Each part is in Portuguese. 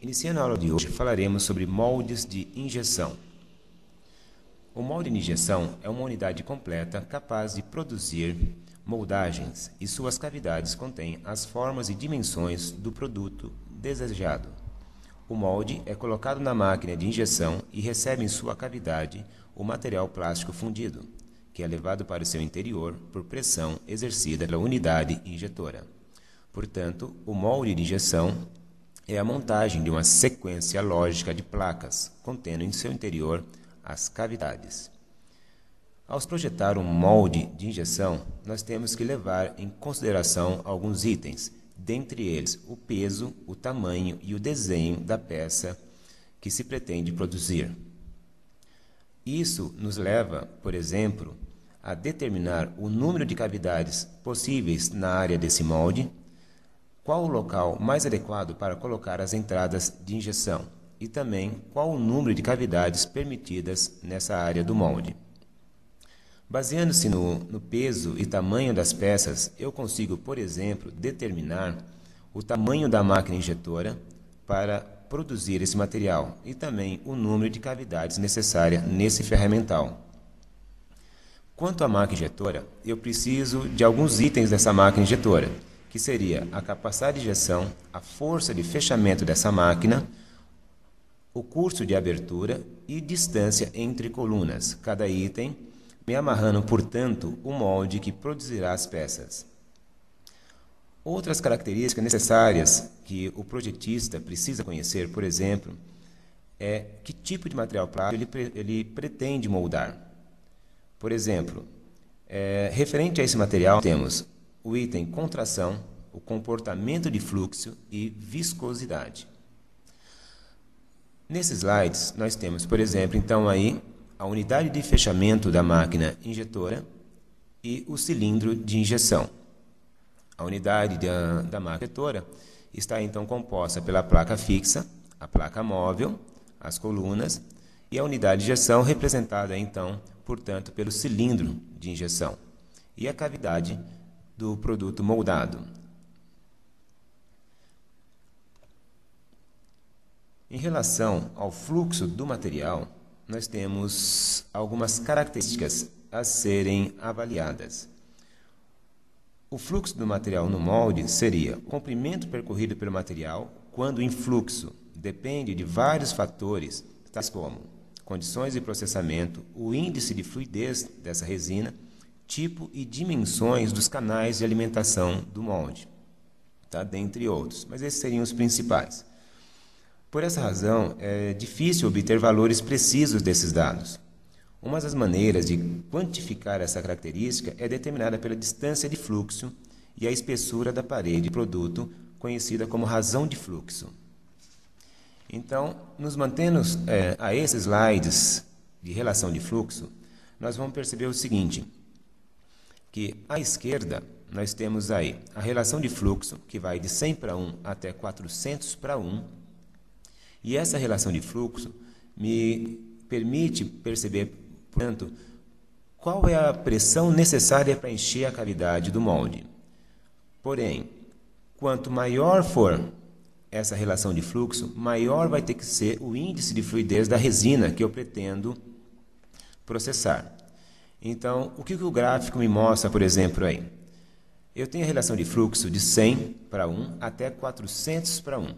Iniciando a aula de hoje, falaremos sobre moldes de injeção. O molde de injeção é uma unidade completa capaz de produzir moldagens e suas cavidades contêm as formas e dimensões do produto desejado. O molde é colocado na máquina de injeção e recebe em sua cavidade o material plástico fundido, que é levado para o seu interior por pressão exercida pela unidade injetora. Portanto, o molde de injeção é a montagem de uma sequência lógica de placas, contendo em seu interior as cavidades. Ao projetar um molde de injeção, nós temos que levar em consideração alguns itens, dentre eles o peso, o tamanho e o desenho da peça que se pretende produzir. Isso nos leva, por exemplo, a determinar o número de cavidades possíveis na área desse molde, qual o local mais adequado para colocar as entradas de injeção e também qual o número de cavidades permitidas nessa área do molde. Baseando-se no peso e tamanho das peças, eu consigo, por exemplo, determinar o tamanho da máquina injetora para produzir esse material e também o número de cavidades necessária nesse ferramental. Quanto à máquina injetora, eu preciso de alguns itens dessa máquina injetora, que seria a capacidade de injeção, a força de fechamento dessa máquina, o curso de abertura e distância entre colunas, cada item me amarrando, portanto, o molde que produzirá as peças. Outras características necessárias que o projetista precisa conhecer, por exemplo, é que tipo de material plástico ele pretende moldar. Por exemplo, referente a esse material, temos o item contração, o comportamento de fluxo e viscosidade. Nesses slides, nós temos, por exemplo, então aí a unidade de fechamento da máquina injetora e o cilindro de injeção. A unidade da máquina injetora está então composta pela placa fixa, a placa móvel, as colunas e a unidade de injeção representada então, portanto, pelo cilindro de injeção e a cavidade do produto moldado. Em relação ao fluxo do material, nós temos algumas características a serem avaliadas. O fluxo do material no molde seria o comprimento percorrido pelo material quando em fluxo. Depende de vários fatores, tais como condições de processamento, o índice de fluidez dessa resina, tipo e dimensões dos canais de alimentação do molde, tá? Dentre outros, mas esses seriam os principais. Por essa razão, é difícil obter valores precisos desses dados. Uma das maneiras de quantificar essa característica é determinada pela distância de fluxo e a espessura da parede de produto, conhecida como razão de fluxo. Então, nos mantendo a esses slides de relação de fluxo, nós vamos perceber o seguinte, que à esquerda nós temos aí a relação de fluxo, que vai de 100 para 1 até 400 para 1, e essa relação de fluxo me permite perceber, portanto, qual é a pressão necessária para encher a cavidade do molde. Porém, quanto maior for essa relação de fluxo, maior vai ter que ser o índice de fluidez da resina que eu pretendo processar. Então, o que o gráfico me mostra, por exemplo, aí? Eu tenho a relação de fluxo de 100 para 1 até 400 para 1.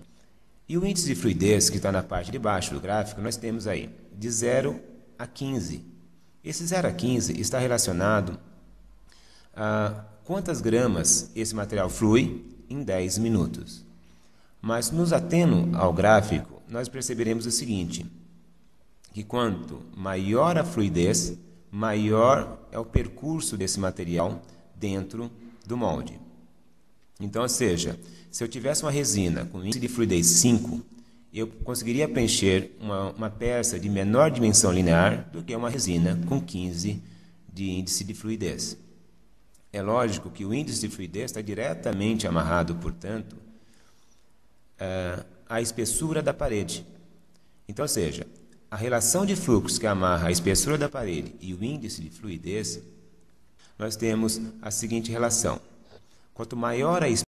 E o índice de fluidez, que está na parte de baixo do gráfico, nós temos aí de 0 a 15. Esse 0 a 15 está relacionado a quantas gramas esse material flui em 10 minutos. Mas, nos atendo ao gráfico, nós perceberemos o seguinte, que quanto maior a fluidez, maior é o percurso desse material dentro do molde. Então, ou seja, se eu tivesse uma resina com índice de fluidez 5, eu conseguiria preencher uma peça de menor dimensão linear do que uma resina com 15 de índice de fluidez. É lógico que o índice de fluidez está diretamente amarrado, portanto, à espessura da parede. Então, ou seja, a relação de fluxo que amarra a espessura da parede e o índice de fluidez, nós temos a seguinte relação. Quanto maior a